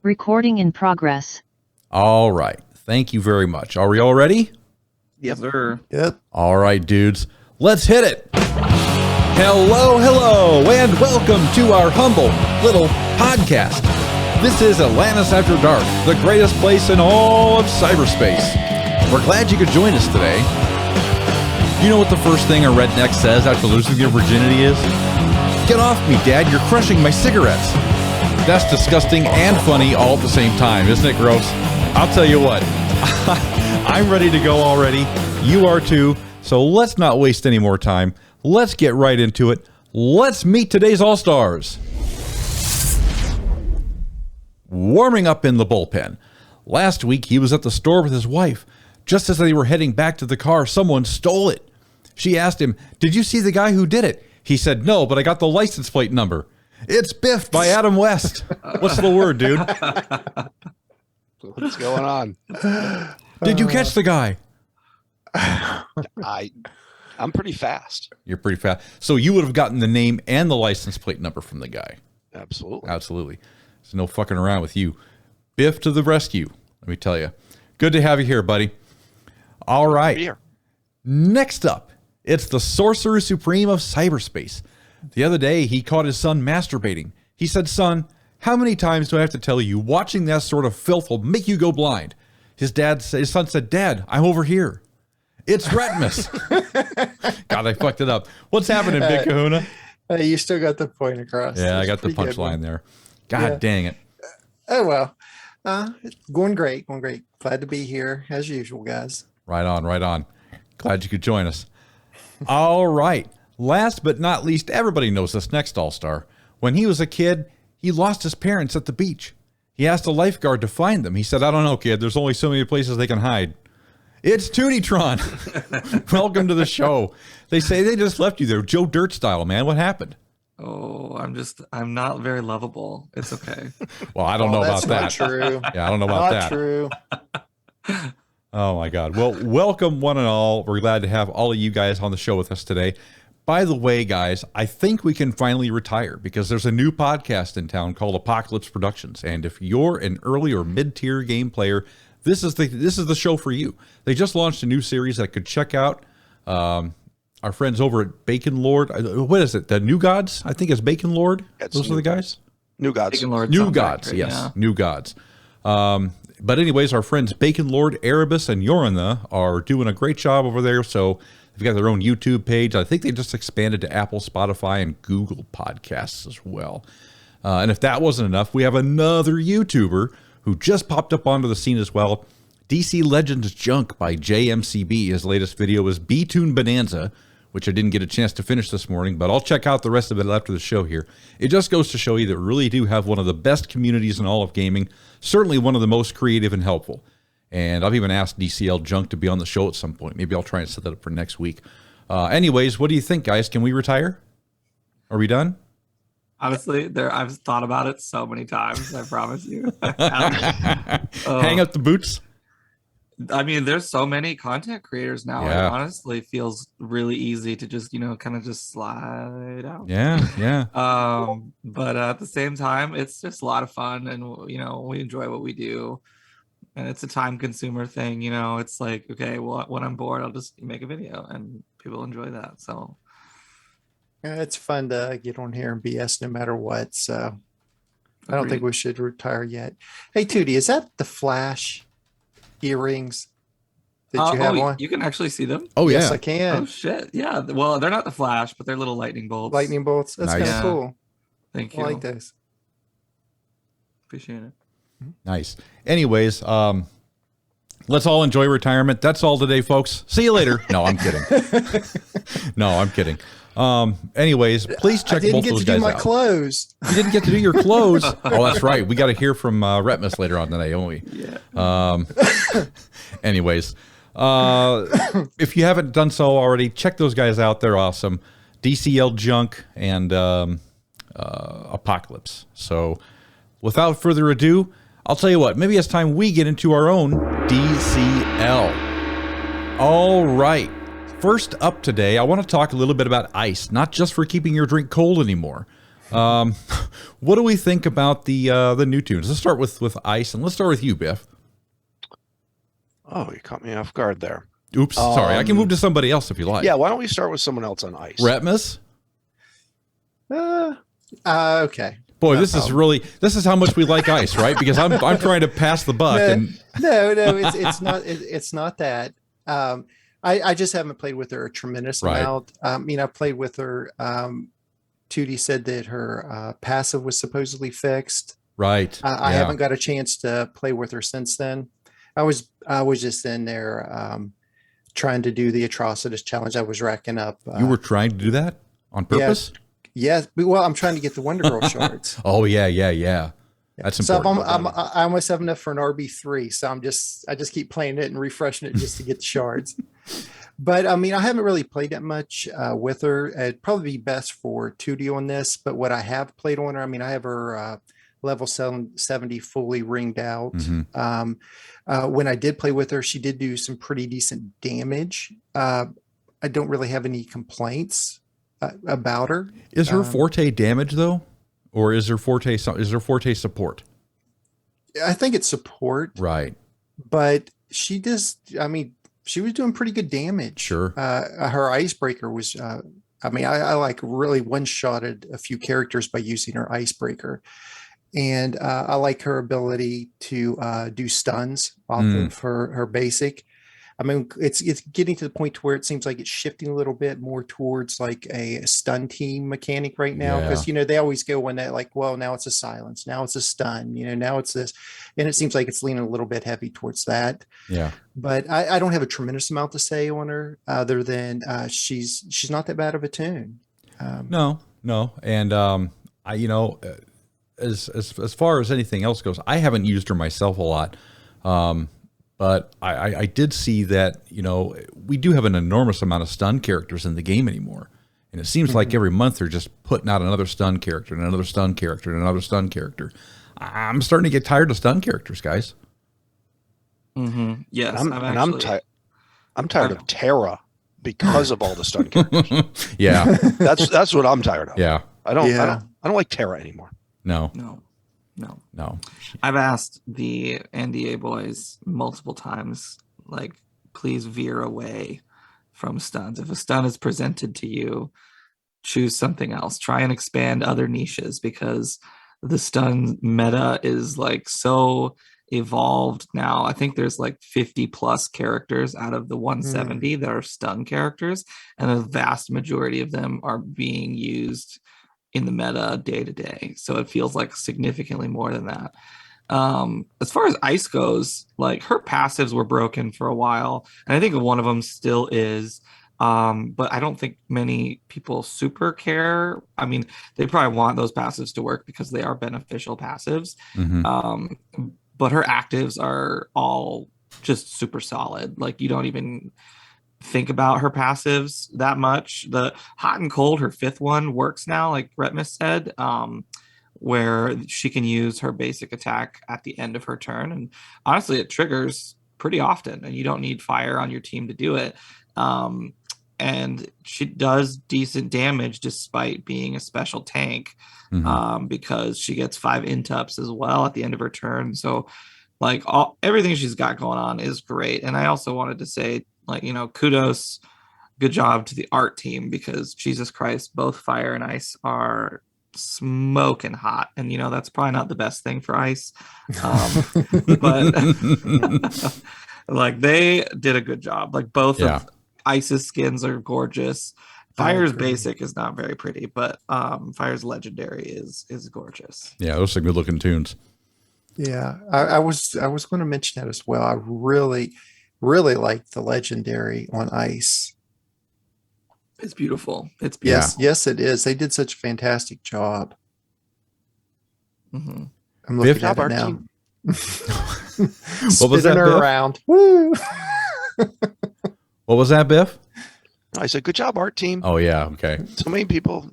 Recording in progress. All right. Thank you very much. Are we all ready? Yes, sir. Yep. All right, dudes. Let's hit it. Hello, and welcome to our humble little podcast. This is Atlantis After Dark, the greatest place in all of cyberspace. We're glad you could join us today. You know what the first thing a redneck says after losing their virginity is? Get off me, Dad. You're crushing my cigarettes. That's disgusting and funny all at the same time, isn't it gross? I'll tell you what, I'm ready to go already. You are too. So let's not waste any more time. Let's get right into it. Let's meet today's All-Stars. Warming up in the bullpen. Last week, he was at the store with his wife. Just as they were heading back to the car, someone stole it. She asked him, "Did you see the guy who did it?" He said, "No, but I got the license plate number." It's Biff by Adam West. What's the word, dude? What's going on? Did you catch the guy? I'm pretty fast. You're pretty fast. So you would have gotten the name and the license plate number from the guy. Absolutely. Absolutely. There's no fucking around with you. Biff to the rescue, let me tell you. Good to have you here, buddy. All right. Here. Next up, it's the Sorcerer Supreme of cyberspace. The other day, he caught his son masturbating. He said, "Son, how many times do I have to tell you watching that sort of filth will make you go blind?" His son said, "Dad, I'm over here." It's Retpmus. God, I fucked it up. What's happening, Big Kahuna? You still got the point across. Yeah, I got the punchline there. God dang it. Oh, well. Going great. Glad to be here, as usual, guys. Right on. Glad you could join us. All right. Last but not least, everybody knows this next All-Star. When he was a kid, he lost his parents at the beach. He asked a lifeguard to find them. He said, "I don't know, kid. There's only so many places they can hide." It's Tewtytron. Welcome to the show. They say they just left you there, Joe Dirt style, man. What happened? Oh, I'm not very lovable. It's okay. Well, I don't know about that. That's not true. Yeah, I don't know about that. Not true. Oh, my God. Well, welcome one and all. We're glad to have all of you guys on the show with us today. By the way, guys, I think we can finally retire because there's a new podcast in town called Apocalypse Productions. And if you're an early or mid-tier game player, this is the show for you. They just launched a new series that could check out. Our friends over at Bacon Lord. What is it? The New Gods? I think it's Bacon Lord. Those are the guys? New Gods. Bacon Lord New sounds Gods, accurate, yes. yeah. New Gods. But anyways, our friends Bacon Lord, Erebus, and Yorana are doing a great job over there. So they've got their own YouTube page. I think they just expanded to Apple, Spotify, and Google Podcasts as well. And if that wasn't enough, we have another YouTuber who just popped up onto the scene as well. DC Legends Junk by JMCB. His latest video is B-Toon Bonanza, which I didn't get a chance to finish this morning, but I'll check out the rest of it after the show here. It just goes to show you that we really do have one of the best communities in all of gaming, certainly one of the most creative and helpful. And I've even asked DCL Junk to be on the show at some point. Maybe I'll try and set that up for next week. Anyways, what do you think, guys? Can we retire? Are we done? Honestly, I've thought about it so many times. I promise you. Hang up the boots? I mean, there's so many content creators now. Yeah. It honestly feels really easy to just, kind of just slide out. Yeah. But at the same time, it's just a lot of fun, and we enjoy what we do. And it's a time consumer thing. It's like, okay, well, when I'm bored, I'll just make a video, and people enjoy that. So It's fun to get on here and BS no matter what. So I don't think we should retire yet. Hey, Tewty, is that the Flash earrings that you have on? You can actually see them. Oh, yeah. Yes, I can. Oh shit! Yeah. Well, they're not the Flash, but they're little lightning bolts. Lightning bolts. That's Nice. kind of cool. Thank I you. like those. Appreciate it. Nice. Anyways, let's all enjoy retirement. That's all today, folks. See you later. No, I'm kidding. Anyways, please check both those guys out. I didn't get to do my clothes. You didn't get to do your clothes. Oh, that's right. We got to hear from Retpmus later on today, don't we? Yeah. Anyways, if you haven't done so already, check those guys out. They're awesome. DCL Junk and Apocalypse. So without further ado, I'll tell you what, maybe it's time we get into our own DCL. All right. First up today, I want to talk a little bit about ice, not just for keeping your drink cold anymore, What do we think about the new tunes? Let's start with ice, and let's start with you, Biff. Oh, you caught me off guard there. Oops, sorry. I can move to somebody else if you like. Yeah, why don't we start with someone else on ice? Retpmus? Okay. Boy, this is how much we like ice, right? Because I'm trying to pass the buck. No, it's not that. I just haven't played with her a tremendous amount. I played with her. Tewty said that her passive was supposedly fixed. Right. I haven't got a chance to play with her since then. I was just in there trying to do the atrocities challenge. I was racking up. You were trying to do that on purpose? Yes. Well, I'm trying to get the Wonder Girl shards. Oh yeah. That's important. So I almost have enough for an RB3. So I just keep playing it and refreshing it just to get the shards. But I haven't really played that much with her. It'd probably be best for Tewty on this. But what I have played on her, I have her level 70 fully ringed out. When I did play with her, she did do some pretty decent damage. I don't really have any complaints about her. Is her forte damage though, or is her forte support? I think it's support, right? But she just, she was doing pretty good damage. Sure. Her icebreaker was, I like really one-shotted a few characters by using her icebreaker. And I like her ability to do stuns off of her basic. It's getting to the point to where it seems like it's shifting a little bit more towards like a stun team mechanic right now. Because, they always go when that like, well, now it's a silence. Now it's a stun, now it's this. And it seems like it's leaning a little bit heavy towards that. Yeah. But I don't have a tremendous amount to say on her other than she's not that bad of a tune. No. And as far as anything else goes, I haven't used her myself a lot. But I did see that, we do have an enormous amount of stun characters in the game anymore. And it seems like every month they're just putting out another stun character and another stun character and another stun character. I'm starting to get tired of stun characters, guys. Yes. I'm tired of Terra because of all the stun characters. Yeah. That's what I'm tired of. Yeah. I don't like Terra anymore. No. I've asked the NDA boys multiple times, like, please veer away from stuns. If a stun is presented to you, choose something else. Try and expand other niches, because the stun meta is like so evolved now. I think there's like 50 plus characters out of the 170 that are stun characters, and the vast majority of them are being used in the meta day to day. So it feels like significantly more than that. As far as ice goes, like, her passives were broken for a while, and I think one of them still is. But I don't think many people super care. They probably want those passives to work because they are beneficial passives. But her actives are all just super solid. Like, you don't even think about her passives that much. The hot and cold, her fifth one, works now, like Retpmus said, where she can use her basic attack at the end of her turn. And honestly, it triggers pretty often, and you don't need fire on your team to do it. And she does decent damage despite being a special tank, because she gets 5 intups as well at the end of her turn. So, like, everything she's got going on is great. And I also wanted to say, like, kudos, good job to the art team, because Jesus Christ, both fire and ice are smoking hot. And that's probably not the best thing for ice, but like, they did a good job. Like, both of Ice's skins are gorgeous. Fire's basic is not very pretty, but Fire's legendary is gorgeous. Yeah, those are good looking tunes. Yeah, I was going to mention that as well. I really like the legendary on ice. It's beautiful. It's beautiful. Yes, it is. They did such a fantastic job. I'm looking Biff, at it now. What was that, Biff? Around. Woo! What was that, Biff? I said, good job, art team. Oh yeah, okay. So many people,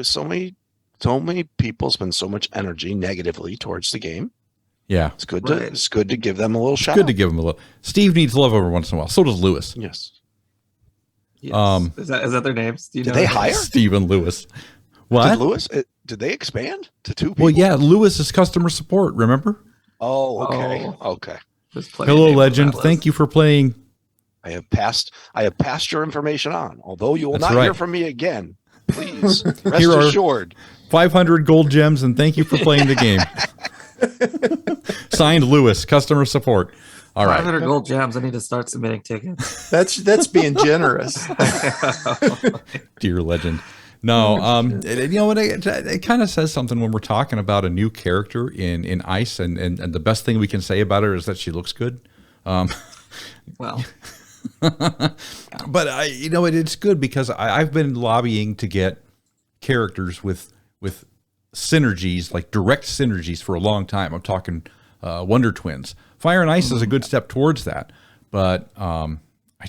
so many people spend so much energy negatively towards the game. Yeah, it's good to give them a little shout. Good to give them a little. Steve needs love every once in a while. So does Lewis. Yes. Is that their names? Did they hire Steve and Lewis? What? Did Lewis? did they expand to 2 people? Well, yeah, Lewis is customer support, remember? Oh, okay. Oh. Okay. There's plenty of Hello, names on legend. that Thank list. you for playing. I have passed your information on. Although you will That's not hear right. from me again. Please rest Here are- assured. 500 gold gems, and thank you for playing the game. Signed, Lewis, customer support. All right. 500 gold gems. I need to start submitting tickets. That's being generous. Dear legend. No, you know what? It kind of says something when we're talking about a new character in Ice, and the best thing we can say about her is that she looks good. Well, But it's good because I've been lobbying to get characters with synergies, like direct synergies, for a long time. I'm talking Wonder Twins. Fire and Ice is a good step towards that, but I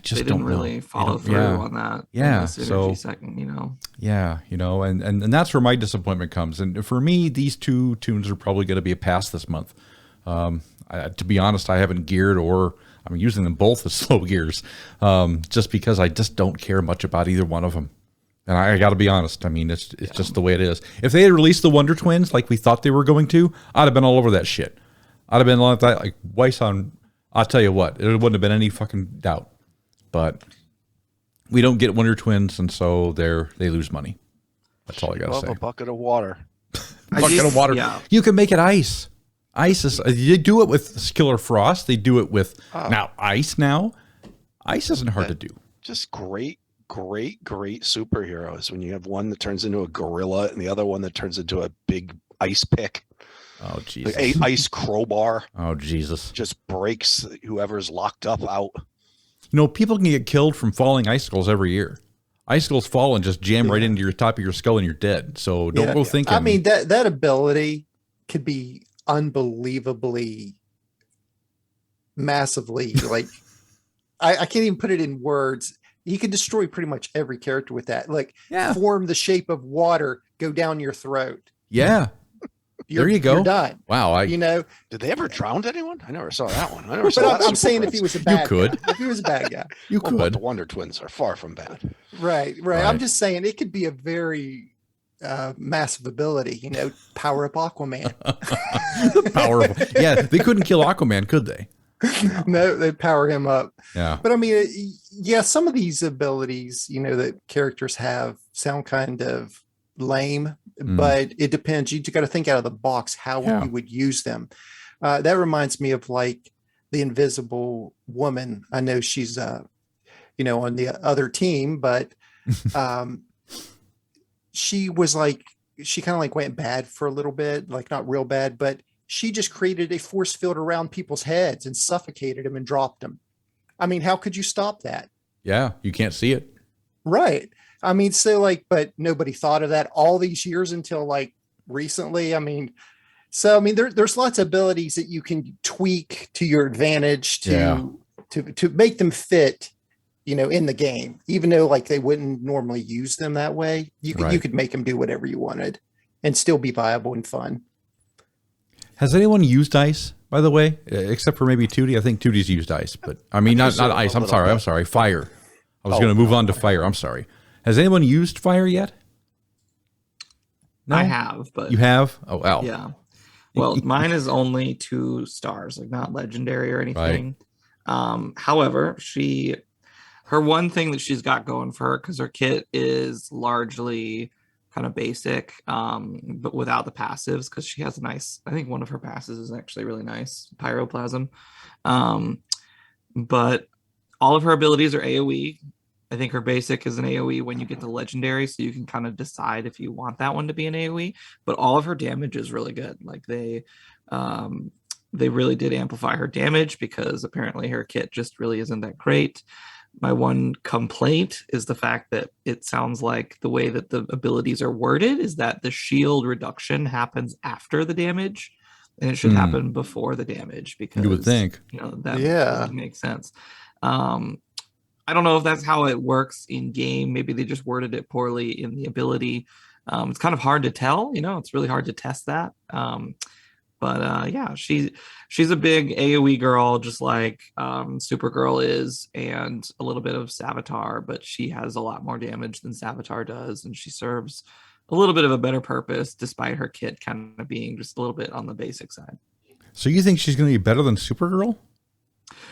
just they don't didn't really know. follow through on that. Yeah, in the so- synergy second, Yeah, and that's where my disappointment comes. And for me, these 2 tunes are probably going to be a pass this month. To be honest, I haven't geared, or I'm using them both as slow gears, just because I just don't care much about either one of them. And I got to be honest. I mean, it's just the way it is. If they had released the Wonder Twins like we thought they were going to, I'd have been all over that shit. I'd have been like Weiss on. I'll tell you what, it wouldn't have been any fucking doubt. But we don't get Wonder Twins, and so they lose money. That's all I got to Love say. a bucket of water. Bucket of water. Yeah. You can make it ice. Ice is. You do it with Killer Frost. They do it with now ice. Now, ice isn't hard to do. Just great superheroes when you have one that turns into a gorilla and the other one that turns into a big ice pick. Oh Jesus. Like a ice crowbar Oh Jesus. just breaks whoever's locked up out. People can get killed from falling icicles every year. Icicles fall and just jam right into your top of your skull, and you're dead. So don't go thinking. I mean, that ability could be unbelievably massively like I can't even put it in words. You could destroy pretty much every character with that. Like form the shape of water, go down your throat. Yeah. There you go. You're done. Wow. Did they ever drown anyone? I never saw that one. I never saw But that. I'm saying if he was a bad could. guy, if he was a bad guy. You Well, but could. the Wonder Twins are far from bad. Right. Right. I'm just saying it could be a very massive ability, power up Aquaman. Powerful. Yeah, they couldn't kill Aquaman, could they? No, they power him up. Yeah. But I mean, some of these abilities, that characters have sound kind of lame, but it depends. You got to think out of the box how you would use them. That reminds me of like the Invisible Woman. I know she's, on the other team, but she was like, she kind of like went bad for a little bit, like not real bad, but she just created a force field around people's heads and suffocated them and dropped them. I mean, how could you stop that? Yeah, you can't see it. Right. I mean, so like, but nobody thought of that all these years until like recently. I mean, there's lots of abilities that you can tweak to your advantage to make them fit, in the game, even though like they wouldn't normally use them that way. You could make them do whatever you wanted and still be viable and fun. Has anyone used ice, by the way, except for maybe Tewty? I think Tooty's used ice, but I mean, not ice. I'm sorry. Fire. I was going to move on to fire. I'm sorry. Has anyone used fire yet? No? I have, but You have? Oh, wow. yeah. Well, mine is only 2 stars, like not legendary or anything. However, her one thing that she's got going for her, because her kit is largely kind of basic, but without the passives, because she has a nice, I think one of her passes is actually really nice, Pyroplasm. But all of her abilities are AoE. I think her basic is an AoE when you get to legendary, so you can kind of decide if you want that one to be an AoE. But all of her damage is really good. Like they really did amplify her damage because apparently her kit just really isn't that great. My one complaint is the fact that it sounds like the way that the abilities are worded is that the shield reduction happens after the damage, and it should happen before the damage, because You would think. that makes sense. I don't know if that's how it works in game. Maybe they just worded it poorly in the ability. It's kind of hard to tell, it's really hard to test that. But she's a big AoE girl, just like Supergirl is, and a little bit of Savitar, but she has a lot more damage than Savitar does, and she serves a little bit of a better purpose, despite her kit kind of being just a little bit on the basic side. So you think she's going to be better than Supergirl?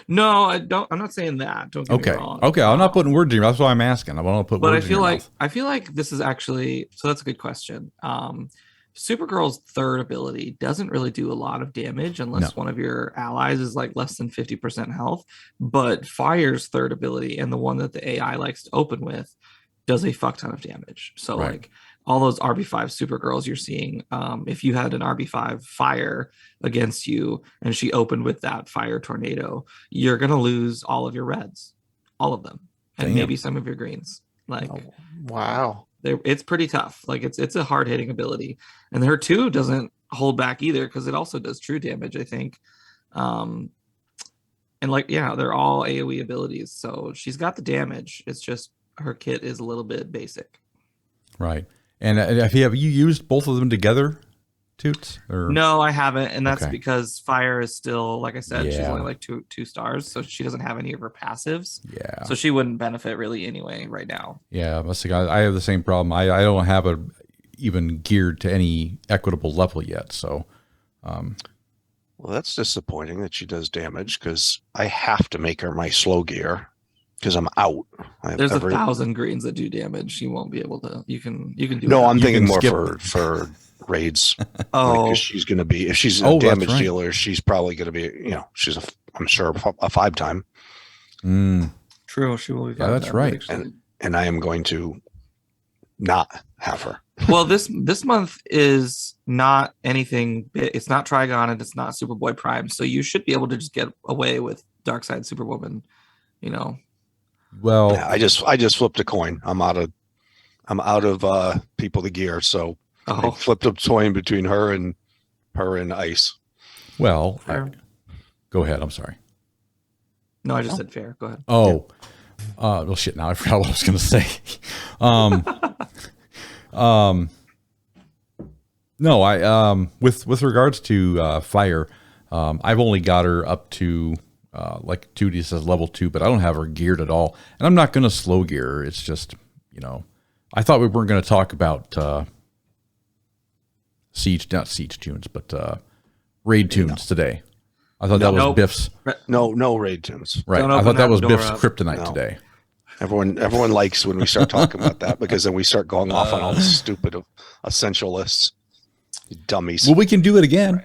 No, I don't. I'm not saying that. Don't get me wrong. Okay. I'm not putting words in your mouth. That's why I'm asking. I want to put But words in your mouth. I feel like this is actually, so that's a good question. Supergirl's third ability doesn't really do a lot of damage unless one of your allies is like less than 50% health. But Fire's third ability, and the one that the AI likes to open with, does a fuck ton of damage. So like all those RB5 Supergirls you're seeing, if you had an RB5 Fire against you and she opened with that Fire Tornado, you're gonna lose all of your reds, all of them, and maybe some of your greens. Like, wow, it's pretty tough. Like it's a hard hitting ability, and her 2 doesn't hold back either because it also does true damage, I think. And like, yeah, they're all AoE abilities, so she's got the damage. It's just her kit is a little bit basic. Right. And have you used both of them together, Toots? Or? No, I haven't, and that's because Fire is still, like I said, she's only like two stars, so she doesn't have any of her passives. Yeah. So she wouldn't benefit really anyway right now. Yeah, I have the same problem. I don't have it even geared to any equitable level yet. So, well, that's disappointing that she does damage because I have to make her my slow gear. Because I'm out. There's 1,000 greens that do damage. You won't be able to. You can do. No, I'm thinking more for raids. Because she's going to be, if she's a damage dealer, she's probably going to be. She's I'm sure a 5-time. True, she will be. Yeah, that's right. And I am going to not have her. Well, this month is not anything. It's not Trigon and it's not Superboy Prime, so you should be able to just get away with Darkseid Superwoman. Well, yeah, I just flipped a coin. I'm out of people to gear, so I flipped a coin between her and Ice. Well, go ahead. I'm sorry. No, I just said fair. Go ahead. Oh, well, shit. Now I forgot what I was going to say. No, I with regards to Fire, I've only got her up to. Like Tewty says, level 2, but I don't have her geared at all. And I'm not going to slow gear her. It's just, I thought we weren't going to talk about not siege tunes, but raid tunes today. I thought that was Biff's. No raid tunes. Right. I thought that was Biff's kryptonite today. Everyone likes when we start talking about that because then we start going off on all the stupid essentialists. You dummies. Well, we can do it again.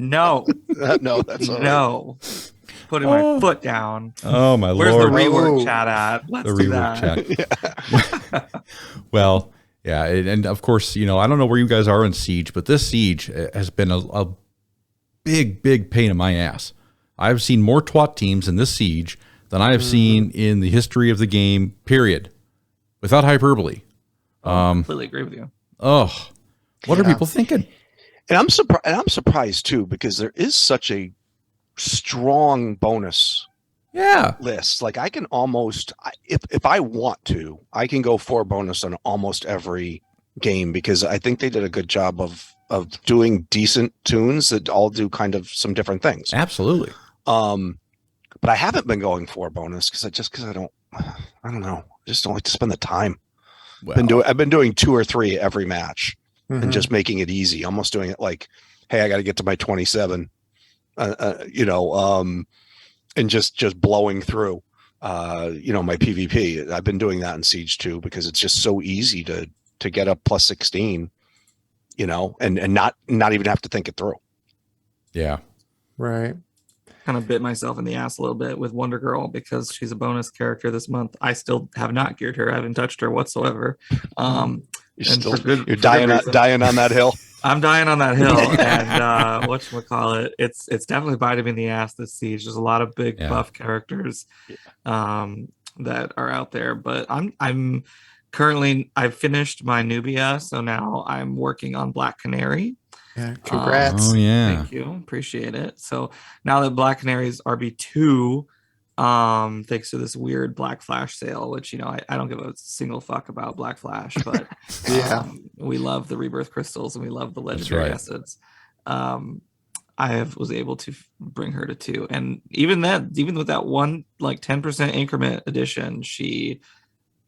No, that's all no. Putting my foot down. Oh my Where's lord! Where's the rework chat at? Let's do that. Chat. Well, yeah, and of course, I don't know where you guys are in Siege, but this Siege has been a big pain in my ass. I've seen more twat teams in this Siege than I have seen in the history of the game. Period, without hyperbole. I completely agree with you. Oh, what are people thinking? And I'm surprised too because there is such a strong bonus list. Like I can almost, if I want to, I can go 4 bonus on almost every game because I think they did a good job of doing decent tunes that all do kind of some different things. Absolutely. But I haven't been going 4 bonus because I don't know. I just don't like to spend the time. Well, I've been doing 2 or 3 every match. And just making it easy, almost doing it like, hey, I got to get to my 27, and just blowing through, my PvP. I've been doing that in Siege too because it's just so easy to get up plus 16, and not even have to think it through. Yeah, right. Kind of bit myself in the ass a little bit with Wonder Girl because she's a bonus character this month. I still have not geared her. I haven't touched her whatsoever. You're dying on that hill. I'm dying on that hill, and whatchamacallit, it's definitely biting me in the ass this Siege. There's a lot of big buff characters that are out there, but I'm currently I've finished my Nubia, so now I'm working on Black Canary. Yeah, congrats. Oh yeah, thank you, appreciate it. So now that Black Canary is RB2. Thanks to this weird Black Flash sale, which I don't give a single fuck about Black Flash, but we love the rebirth crystals and we love the legendary assets. I was able to bring her to 2, and even with that one like 10% increment addition, she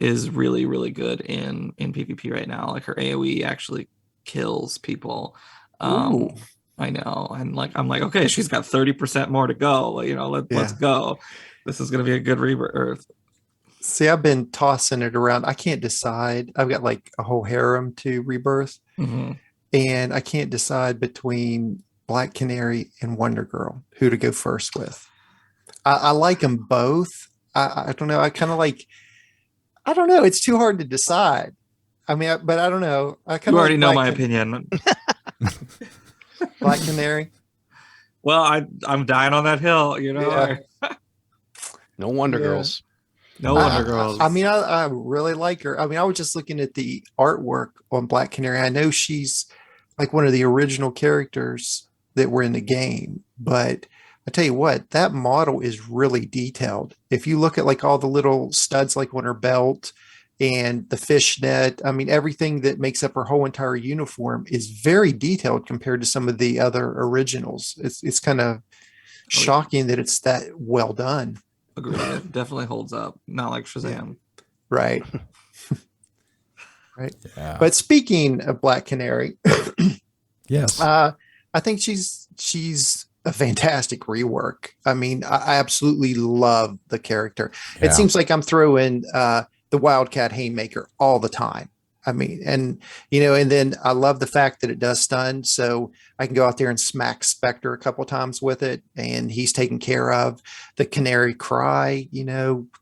is really, really good in PvP right now. Like her AoE actually kills people. Ooh. I know. And like I'm like, okay, she's got 30% more to go. Like, let's go. This is gonna be a good rebirth. See, I've been tossing it around. I can't decide. I've got like a whole harem to rebirth, and I can't decide between Black Canary and Wonder Girl who to go first with. I like them both. I don't know. I kind of like. I don't know. It's too hard to decide. I mean, but I don't know. I kind You of already know my opinion. Black Canary. Well, I'm dying on that hill. Yeah. No Wonder Girls. No Wonder Girls. I mean, I really like her. I mean, I was just looking at the artwork on Black Canary. I know she's like one of the original characters that were in the game, but I tell you what, that model is really detailed. If you look at like all the little studs like on her belt and the fishnet, I mean, everything that makes up her whole entire uniform is very detailed compared to some of the other originals. It's kind of shocking that it's that well done. Agreed. It definitely holds up. Not like Shazam. Right. Right. Yeah. But speaking of Black Canary, yes, I think she's a fantastic rework. I mean, I absolutely love the character. Yeah. It seems like I'm throwing the Wildcat Haymaker all the time. I mean, and then I love the fact that it does stun, so I can go out there and smack Spectre a couple times with it, and he's taken care of. The Canary Cry,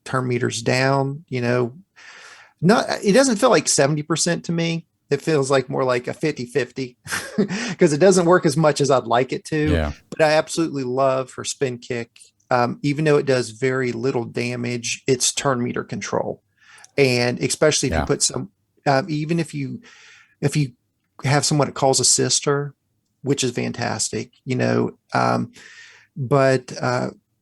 turn meters down. It doesn't feel like 70% to me. It feels like more like a 50-50 because it doesn't work as much as I'd like it to. Yeah. But I absolutely love her spin kick. Even though it does very little damage, it's turn meter control, and especially if you put some. Even if you have someone that calls a sister, which is fantastic, but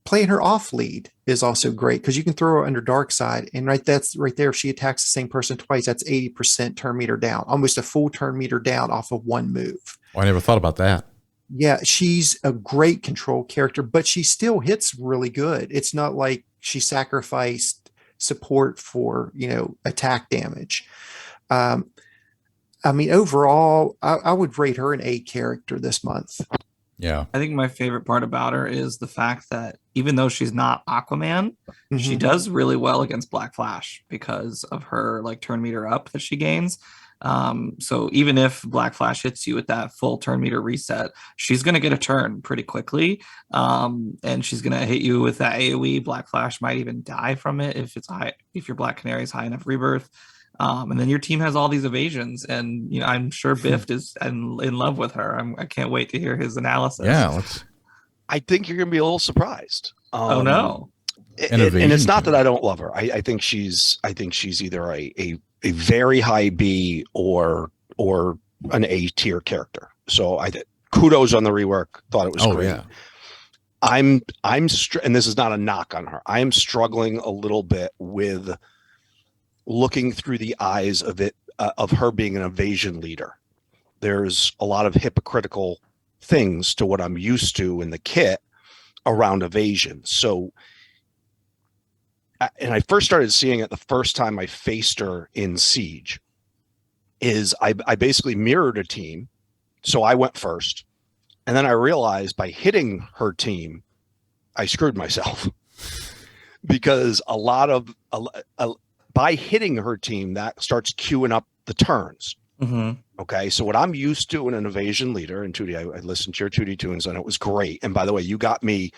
playing her off lead is also great because you can throw her under dark side, and that's right there. If she attacks the same person twice, that's 80% turn meter down, almost a full turn meter down off of one move. I never thought about that. Yeah, she's a great control character, but she still hits really good. It's not like she sacrificed support for attack damage. I mean, overall, I would rate her an A character this month. Yeah. I think my favorite part about her is the fact that even though she's not Aquaman, she does really well against Black Flash because of her like turn meter up that she gains. So even if Black Flash hits you with that full turn meter reset, she's going to get a turn pretty quickly. And she's going to hit you with that AoE. Black Flash might even die from it if it's high, if your Black Canary is high enough rebirth. And then your team has all these evasions, and I'm sure Biff is in love with her. I can't wait to hear his analysis. Yeah, I think you're going to be a little surprised. Oh no! And it's not that I don't love her. I think she's either a very high B or an A tier character. So kudos on the rework. Thought it was great. Yeah. And this is not a knock on her. I am struggling a little bit with looking through the eyes of her being an evasion leader. There's a lot of hypocritical things to what I'm used to in the kit around evasion. So, and I first started seeing it the first time I faced her in Siege, is I basically mirrored a team. So I went first. And then I realized by hitting her team, I screwed myself because by hitting her team, that starts queuing up the turns. Okay, so what I'm used to in an evasion leader, and Tewty, I listened to your Tewty tunes, and it was great. And by the way, you got me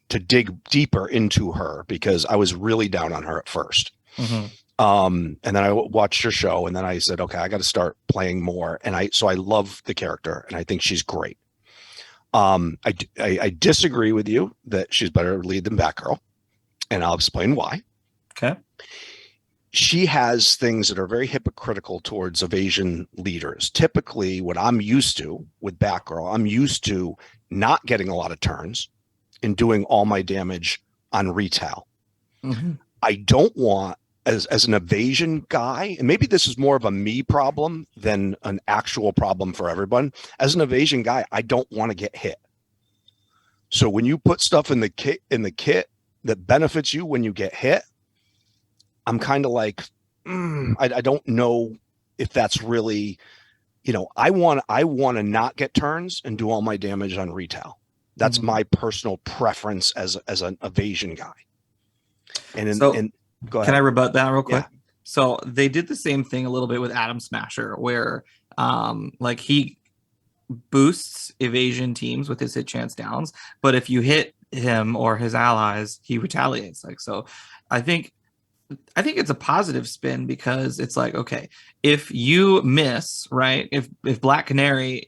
to dig deeper into her because I was really down on her at first. And then I watched your show, and then I said, okay, I got to start playing more. And so I love the character, and I think she's great. I disagree with you that she's better lead than Batgirl, and I'll explain why. Okay. She has things that are very hypocritical towards evasion leaders. Typically, what I'm used to with Batgirl, I'm used to not getting a lot of turns and doing all my damage on retail. I don't want, as an evasion guy, and maybe this is more of a me problem than an actual problem for everyone. As an evasion guy, I don't want to get hit. So when you put stuff in the kit that benefits you when you get hit, I'm kind of like, I don't know if that's really, I want to not get turns and do all my damage on retail. That's my personal preference as an evasion guy. And go ahead. Can I rebut that real quick? Yeah. So they did the same thing a little bit with Adam Smasher, where like he boosts evasion teams with his hit chance downs, but if you hit him or his allies, he retaliates. Like, so I think it's a positive spin, because it's like, okay, if you miss, right? If Black Canary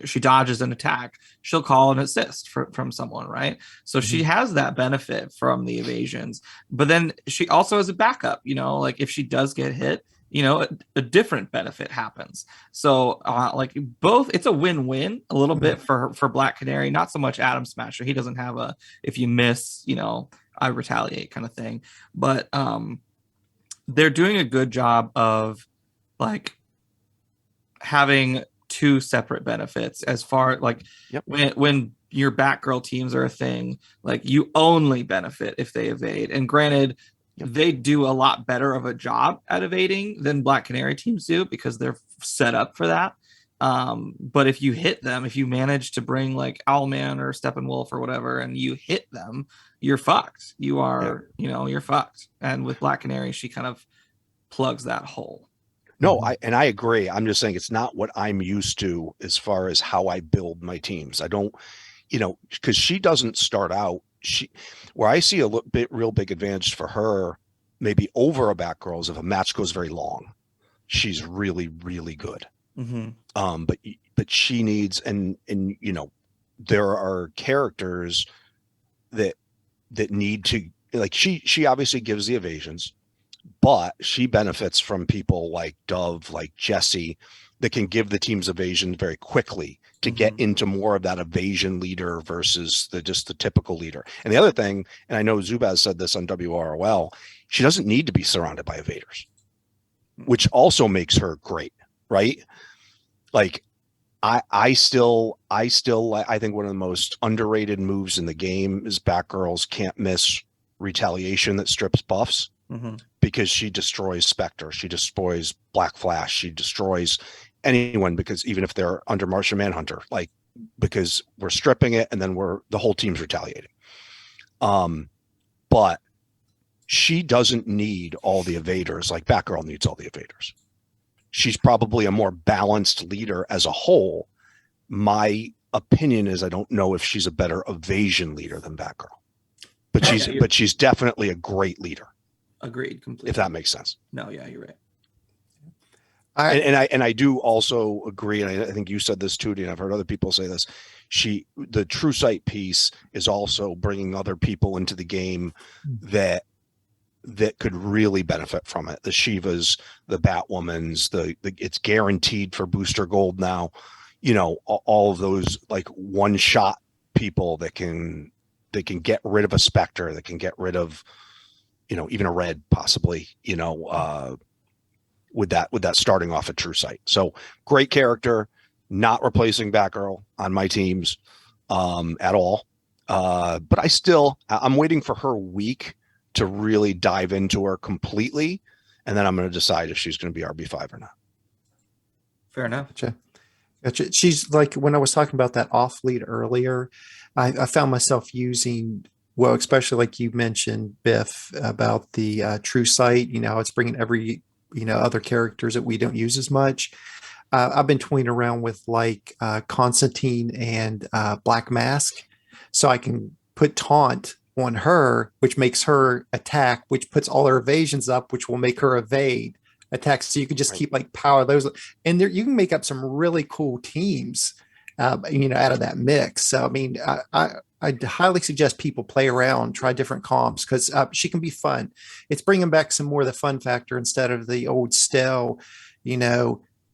she dodges an attack, she'll call an assist from someone, right? So she has that benefit from the evasions, but then she also has a backup, like if she does get hit, a different benefit happens. So like both, it's a win-win a little bit for Black Canary, not so much Adam Smasher. He doesn't have a, if you miss, I retaliate kind of thing. But they're doing a good job of like having two separate benefits, as far like when your Batgirl teams are a thing, like you only benefit if they evade. And granted, they do a lot better of a job at evading than Black Canary teams do, because they're set up for that. But if you hit them, if you manage to bring like Owlman or Steppenwolf or whatever, and you hit them, you're fucked. You are, you're fucked. And with Black Canary, she kind of plugs that hole. No, I agree. I'm just saying it's not what I'm used to as far as how I build my teams. I don't, because she doesn't start out. Where I see a real big advantage for her, maybe over a Batgirl, is if a match goes very long, she's really, really good. But she needs, and there are characters that need to, like, she obviously gives the evasions, but she benefits from people like Dove, like Jesse, that can give the team's evasion very quickly to get into more of that evasion leader versus just the typical leader. And the other thing, and I know Zubaz said this on WROL, she doesn't need to be surrounded by evaders, which also makes her great, right? Like I still I think one of the most underrated moves in the game is Batgirl's can't miss retaliation that strips buffs, because she destroys Spectre, she destroys Black Flash, she destroys anyone, because even if they're under Martian Manhunter, like, because we're stripping it and then the whole team's retaliating. But she doesn't need all the evaders like Batgirl needs all the evaders. She's probably a more balanced leader as a whole. My opinion is I don't know if she's a better evasion leader than Batgirl, but she's definitely a great leader. Agreed, completely. If that makes sense. No, yeah, you're right. And I do also agree, and I think you said this too, and I've heard other people say this. The True Sight piece is also bringing other people into the game that could really benefit from it. The Shivas, the Batwomans, it's guaranteed for booster gold now. All of those like one shot people that can get rid of a Spectre, that can get rid of, even a Red possibly, with that starting off at True Sight. So great character, not replacing Batgirl on my teams at all. But I'm waiting for her week to really dive into her completely. And then I'm going to decide if she's going to be RB5 or not. Fair enough. Gotcha. She's like, when I was talking about that off lead earlier, I found myself using, well, especially like you mentioned, Biff, about the True Sight, it's bringing every, other characters that we don't use as much. I've been toying around with like Constantine and Black Mask. So I can put taunt on her, which makes her attack, which puts all her evasions up, which will make her evade attacks. So you can just keep like power those, and there you can make up some really cool teams, out of that mix. So I mean, I highly suggest people play around, try different comps, because she can be fun. It's bringing back some more of the fun factor instead of the old stale,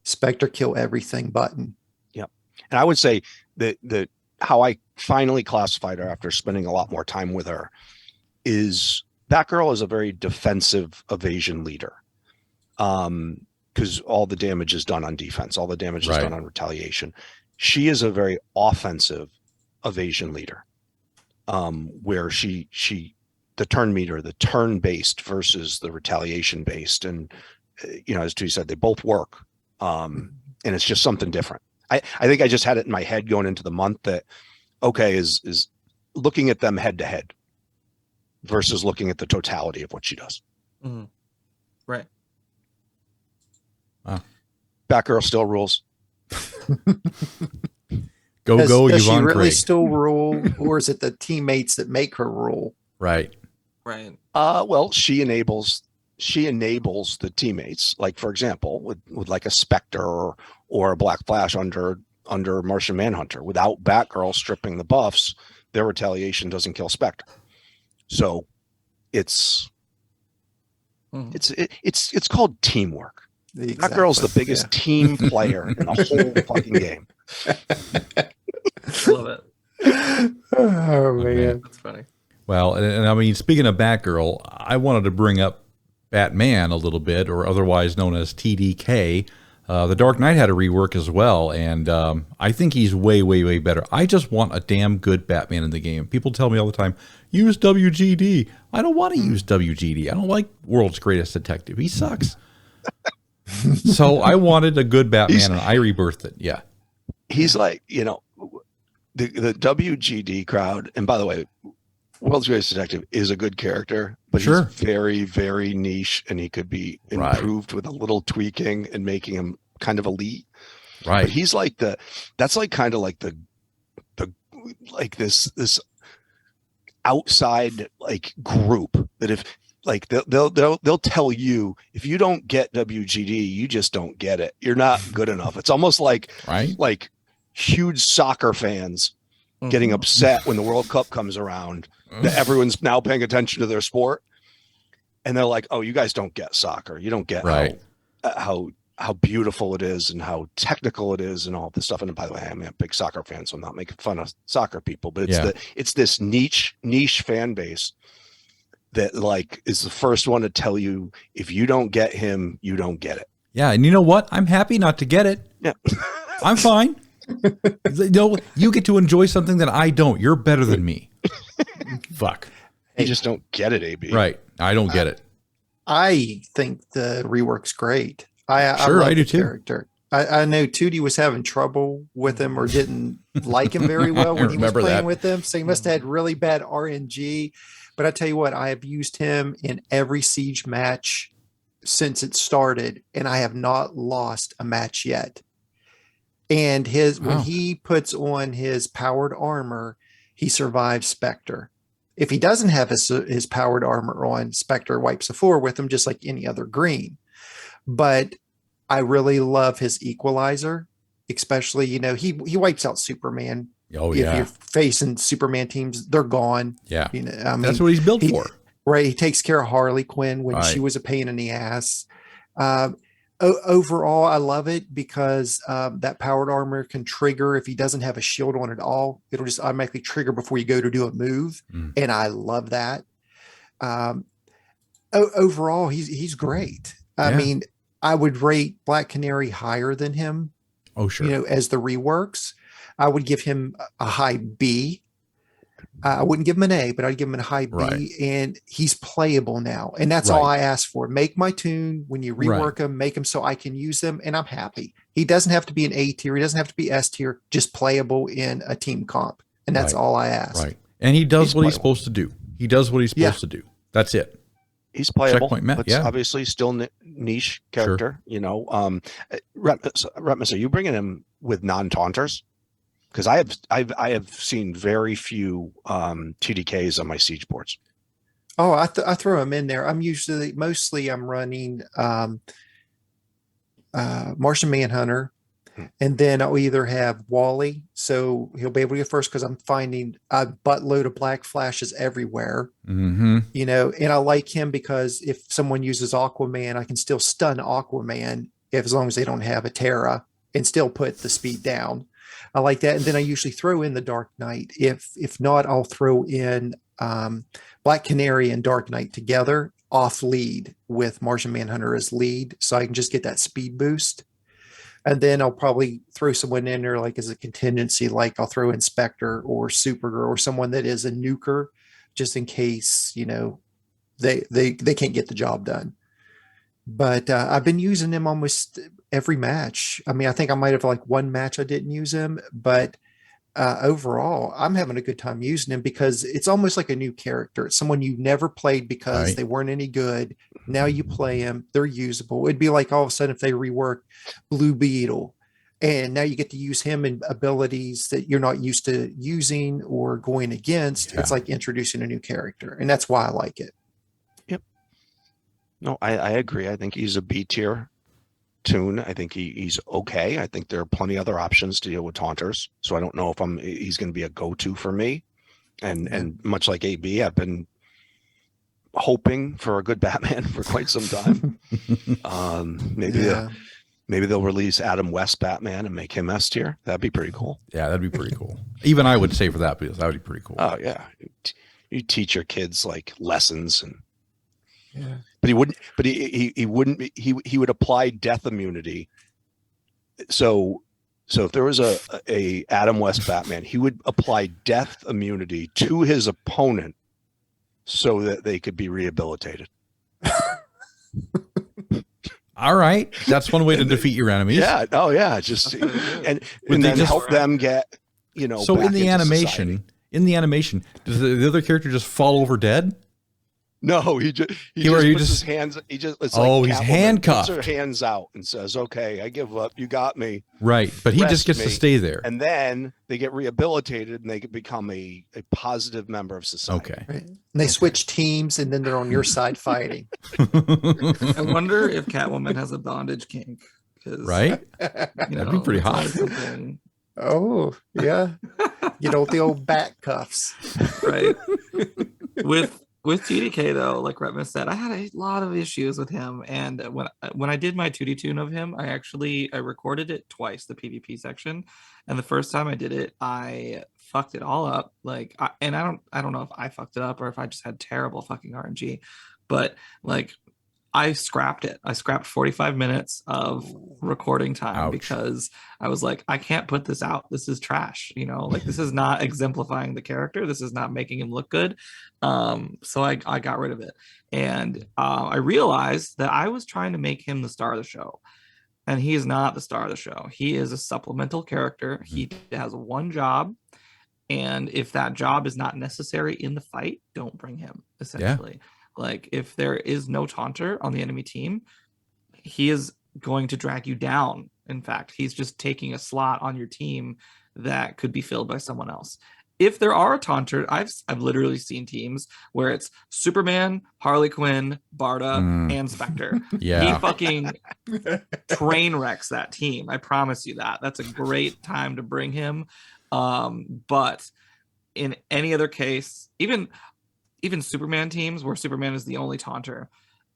Spectre kill everything button. Yep. And I would say that how I finally classified her after spending a lot more time with her is Batgirl is a very defensive evasion leader. Because all the damage is done on defense, all the damage is done on retaliation. She is a very offensive evasion leader, where she turn meter, the turn based versus the retaliation based. And, as Tewty said, they both work. And it's just something different. I think I just had it in my head going into the month that, okay, is looking at them head to head versus looking at the totality of what she does. Mm-hmm. Right. Wow. Batgirl still rules. Does Yvonne she really Craig. still rule, or is it the teammates that make her rule? Right. Well, she enables the teammates. Like, for example, with like a Spectre or a Black Flash under Martian Manhunter. Without Batgirl stripping the buffs, their retaliation doesn't kill Spectre. So it's called teamwork. Exactly. Batgirl's the biggest team player in the whole fucking game. Love it. Oh man, that's funny. Well, and I mean, speaking of Batgirl, I wanted to bring up Batman a little bit, or otherwise known as TDK. The Dark Knight had a rework as well, and I think he's way, way, way better. I just want a damn good Batman in the game. People tell me all the time, use WGD. I don't want to use WGD. I don't like World's Greatest Detective. He sucks. So I wanted a good Batman, and I rebirthed it. Yeah. He's like, the WGD crowd, and by the way, World's Greatest Detective is a good character, but he's very, very niche, and he could be improved with a little tweaking and making him kind of elite. Right. But he's like that's like kind of like the like this outside like group that if like they'll tell you if you don't get WGD, you just don't get it. You're not good enough. It's almost like like huge soccer fans getting upset when the World Cup comes around that everyone's now paying attention to their sport, and they're like, "Oh, you guys don't get soccer. You don't get how beautiful it is and how technical it is and all this stuff." And by the way, I'm a big soccer fan, so I'm not making fun of soccer people, but it's this niche fan base that like is the first one to tell you if you don't get him, you don't get it. Yeah, and you know what? I'm happy not to get it. Yeah, I'm fine. No, you get to enjoy something that I don't. You're better than me. Fuck. You just don't get it, AB. Right. I don't get it. I think the rework's great. I do too. Character. I know Tewty was having trouble with him or didn't like him very well when he was playing with him. So he must have had really bad RNG. But I tell you what, I have used him in every Siege match since it started, and I have not lost a match yet. And when he puts on his powered armor, he survives Spectre. If he doesn't have his powered armor on, Spectre wipes the floor with him just like any other green. But I really love his equalizer, especially, he wipes out Superman. Oh, if you're facing Superman teams, they're gone. Yeah. That's what he's built for. Right. He takes care of Harley Quinn when she was a pain in the ass. Overall, I love it because that powered armor can trigger if he doesn't have a shield on at all. It'll just automatically trigger before you go to do a move, and I love that. Overall, he's great. I mean, I would rate Black Canary higher than him. Oh, sure. As the reworks, I would give him a high B. I wouldn't give him an A, but I'd give him a high B, and he's playable now. And that's all I ask for. Make my toon when you rework him, make him so I can use them, and I'm happy. He doesn't have to be an A tier. He doesn't have to be S tier, just playable in a team comp. And that's all I ask. Right. And he does what he's supposed to do. He does what he's supposed to do. That's it. He's playable. Checkpoint met, but obviously still niche character. Sure. Retpmus, are you bringing him with non-taunters? Because I have seen very few TDKs on my siege boards. Oh, I throw them in there. I'm mostly running Martian Manhunter, and then I'll either have Wally, so he'll be able to get first because I'm finding a buttload of black flashes everywhere. And I like him because if someone uses Aquaman, I can still stun Aquaman as long as they don't have a Terra and still put the speed down. I like that. And then I usually throw in the Dark Knight. If not, I'll throw in Black Canary and Dark Knight together off lead with Martian Manhunter as lead. So I can just get that speed boost. And then I'll probably throw someone in there like as a contingency, like I'll throw in Spectre or Supergirl or someone that is a nuker just in case, they can't get the job done. But I've been using him almost every match. I mean, I think I might have like one match I didn't use him, but overall, I'm having a good time using him because it's almost like a new character. It's someone you never played because they weren't any good. Now you play them, they're usable. It'd be like all of a sudden if they reworked Blue Beetle, and now you get to use him in abilities that you're not used to using or going against. It's like introducing a new character, and that's why I like it. Yep. No, I agree. I think he's a B tier toon. I think he's okay. I think there are plenty other options to deal with taunters. So I don't know if he's going to be a go-to for me. And much like AB, I've been hoping for a good Batman for quite some time. Maybe they'll release Adam West Batman and make him S tier. That'd be pretty cool. Yeah, that'd be pretty cool. Even I would say for that, because that would be pretty cool. Oh yeah, you teach your kids like lessons and. Yeah. But he wouldn't. But he wouldn't. He would apply death immunity. So if there was a Adam West Batman, he would apply death immunity to his opponent, so that they could be rehabilitated. All right, that's one way to defeat your enemies. Yeah. Oh yeah. Just and then help them get So back in the into animation, society. Does the other character just fall over dead? No, he just puts his hands. He just it's like he's Catwoman, handcuffed. puts her hands out and says, "Okay, I give up. You got me." Right, but he just gets to stay there, and then they get rehabilitated and they can become a positive member of society. Okay, right. And they switch teams, and then they're on your side fighting. I wonder if Catwoman has a bondage kink. Right, that'd be pretty hot. Oh yeah, the old back cuffs. Right. With TDK though, like Retpmus said, I had a lot of issues with him, and when I did my Tewtytron of him, I recorded it twice, the PvP section, and the first time I did it, I fucked it all up. Like, I don't know if I fucked it up or if I just had terrible fucking RNG, but like I scrapped it. I scrapped 45 minutes of recording time because I was like, I can't put this out. This is trash. Like this is not exemplifying the character. This is not making him look good. So I got rid of it. And I realized that I was trying to make him the star of the show. And he is not the star of the show. He is a supplemental character. He has one job. And if that job is not necessary in the fight, don't bring him, essentially. Yeah. Like, if there is no taunter on the enemy team, he is going to drag you down. In fact, he's just taking a slot on your team that could be filled by someone else. If there are a taunter, I've literally seen teams where it's Superman, Harley Quinn, Barda, and Spectre. Yeah. He fucking train wrecks that team. I promise you that. That's a great time to bring him. But in any other case, even Superman teams where Superman is the only taunter,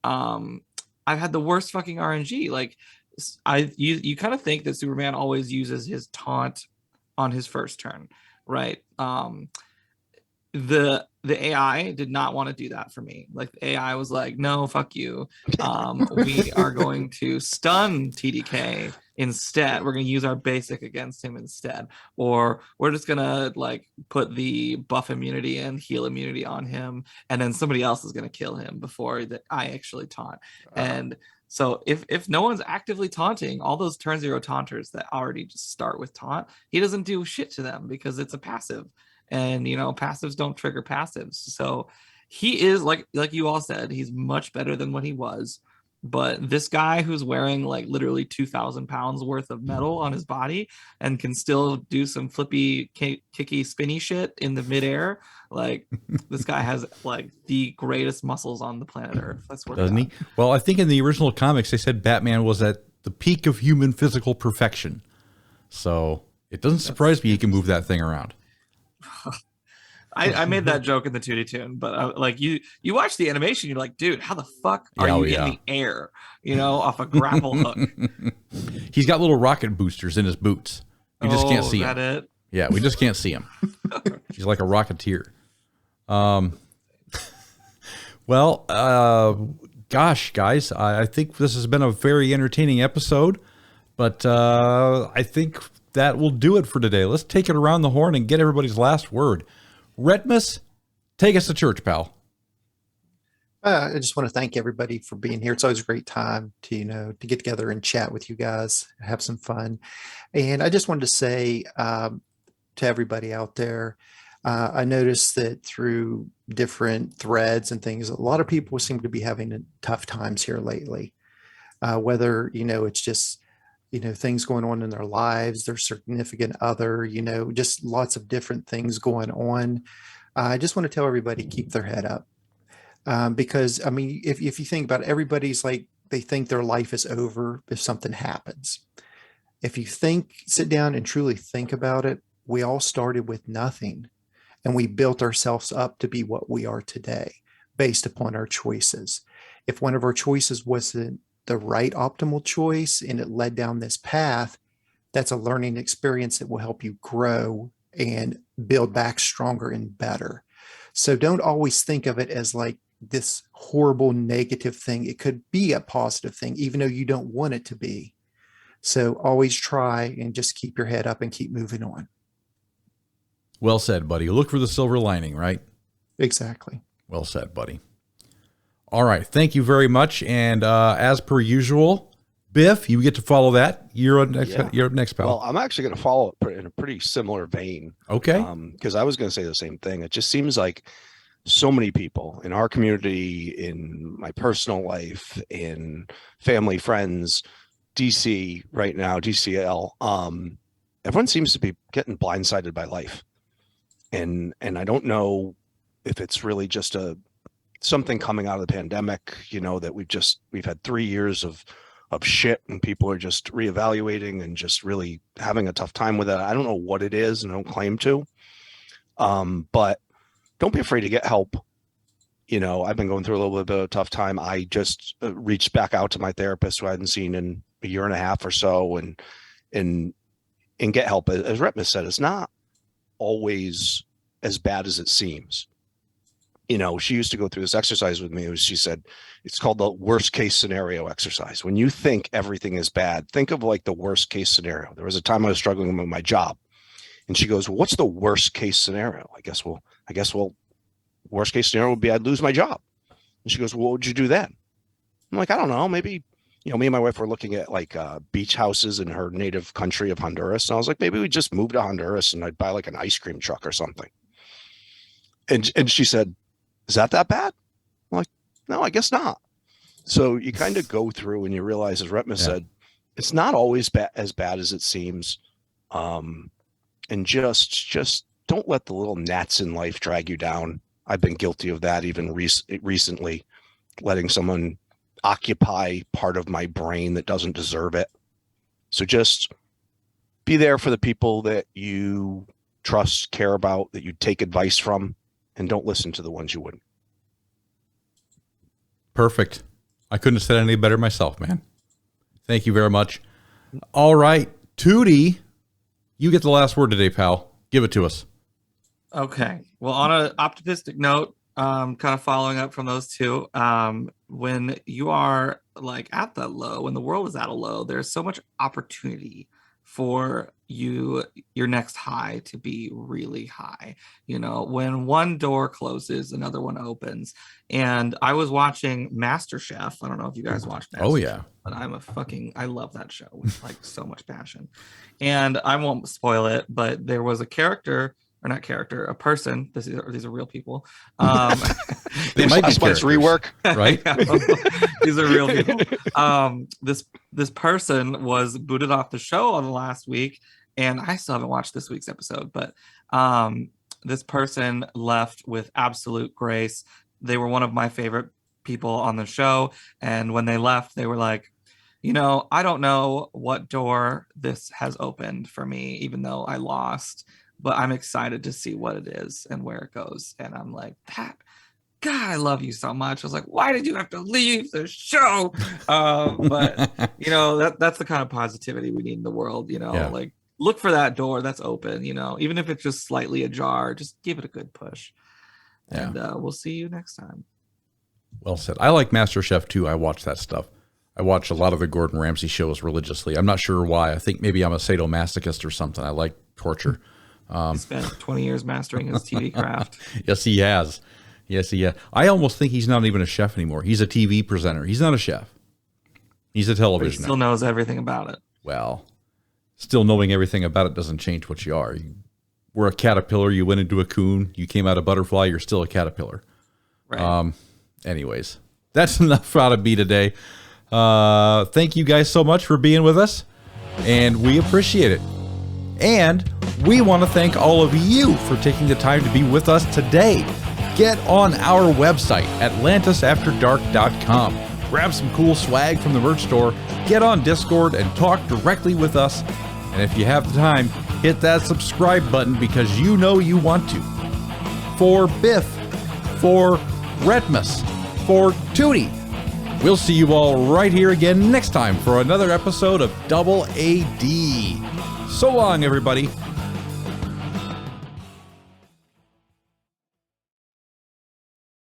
I've had the worst fucking RNG. Like, you kind of think that Superman always uses his taunt on his first turn, right? The AI did not want to do that for me. Like, the AI was like, no, fuck you. We are going to stun TDK instead. We're going to use our basic against him instead. Or we're just going to like put the buff immunity and heal immunity on him, and then somebody else is going to kill him before that I actually taunt. And so if no one's actively taunting, all those turn 0 taunters that already just start with taunt, he doesn't do shit to them because it's a passive. And passives don't trigger passives. So he is like you all said, he's much better than what he was. But this guy who's wearing like literally 2,000 pounds worth of metal on his body and can still do some flippy, kicky, spinny shit in the midair, like this guy has like the greatest muscles on the planet Earth. That's what doesn't he? Well, I think in the original comics they said Batman was at the peak of human physical perfection. So it doesn't surprise me he can move that thing around. I made that joke in the Tewtytron, but like you watch the animation, you're like, dude, how the fuck are you in the air? Off a grapple hook. He's got little rocket boosters in his boots. You just can't see him. It? Yeah, we just can't see him. He's like a rocketeer. Well, gosh, guys, I think this has been a very entertaining episode, but I think that will do it for today. Let's take it around the horn and get everybody's last word. Retpmus, Take us to church, pal. I just want to thank everybody for being here. It's always a great time to get together and chat with you guys, have some fun. And I just wanted to say to everybody out there, I noticed that through different threads and things, a lot of people seem to be having tough times here lately. Whether, it's just, things going on in their lives, their significant other, just lots of different things going on. I just want to tell everybody, keep their head up. Because I mean, if you think about it, everybody's like, they think their life is over if something happens. If you sit down and truly think about it, we all started with nothing and we built ourselves up to be what we are today based upon our choices. If one of our choices wasn't the right optimal choice and it led down this path, that's a learning experience that will help you grow and build back stronger and better. So don't always think of it as like this horrible negative thing. It could be a positive thing, even though you don't want it to be. So always try and just keep your head up and keep moving on. Well said, buddy. Look for the silver lining, right? Exactly. Well said, buddy. All right. Thank you very much. And as per usual, Biff, you get to follow that. You're up next, pal. Well, I'm actually going to follow it in a pretty similar vein. Okay. Because I was going to say the same thing. It just seems like so many people in our community, in my personal life, in family, friends, DC right now, DCL, everyone seems to be getting blindsided by life. And I don't know if it's really just something coming out of the pandemic, that we've had 3 years of shit and people are just reevaluating and just really having a tough time with it. I don't know what it is and I don't claim to. But don't be afraid to get help. I've been going through a little bit of a tough time. I just reached back out to my therapist who I hadn't seen in a year and a half or so and get help. As Retpmus said, it's not always as bad as it seems. She used to go through this exercise with me. She said, it's called the worst case scenario exercise. When you think everything is bad, think of like the worst case scenario. There was a time I was struggling with my job and she goes, well, what's the worst case scenario? I guess, worst case scenario would be I'd lose my job. And she goes, well, what would you do then? I'm like, I don't know. Maybe, me and my wife were looking at like beach houses in her native country of Honduras. And I was like, maybe we just move to Honduras and I'd buy like an ice cream truck or something. And she said, is that bad? I'm like, no, I guess not. So you kind of go through and you realize, as Retpmus said, it's not always as bad as it seems. And just don't let the little gnats in life drag you down. I've been guilty of that even recently, letting someone occupy part of my brain that doesn't deserve it. So just be there for the people that you trust, care about, that you take advice from, and don't listen to the ones you wouldn't. Perfect. I couldn't have said any better myself, man. Thank you very much. All right, Tewty, you get the last word today, pal. Give it to us. Okay. Well, on an optimistic note, kind of following up from those two, when you are like at that low, when the world is at a low, there's so much opportunity for your next high to be really high. When one door closes, another one opens. And I was watching MasterChef. I don't know if you guys watch MasterChef. Oh yeah. But I love that show with like so much passion. And I won't spoil it, but there was a person. These are real people. They might be rework, right? These are real people. This person was booted off the show on the last week, and I still haven't watched this week's episode. But this person left with absolute grace. They were one of my favorite people on the show, and when they left, they were like, I don't know what door this has opened for me, even though I lost. But I'm excited to see what it is and where it goes. And I'm like, God, I love you so much. I was like, why did you have to leave the show? But that's the kind of positivity we need in the world. Like look for that door that's open. Even if it's just slightly ajar, just give it a good push. And we'll see you next time. Well said. I like MasterChef too. I watch that stuff. I watch a lot of the Gordon Ramsay shows religiously. I'm not sure why. I think maybe I'm a sadomasochist or something. I like torture. He spent 20 years mastering his TV craft. Yes, he has. Yes, he has. I almost think he's not even a chef anymore. He's a TV presenter. He's not a chef. He's a But he television still actor. knows everything about it. Well, still knowing everything about it doesn't change what you are. You were a caterpillar. You went into a cocoon. You came out a butterfly. You're still a caterpillar. Right. Anyways, that's enough out of me today. Thank you guys so much for being with us, and we appreciate it. And we want to thank all of you for taking the time to be with us today. Get on our website, atlantisafterdark.com. Grab some cool swag from the merch store, get on Discord, and talk directly with us. And if you have the time, hit that subscribe button because you know you want to. For Biff, for Retpmus, for Tewty, we'll see you all right here again next time for another episode of Double AD. So long, everybody.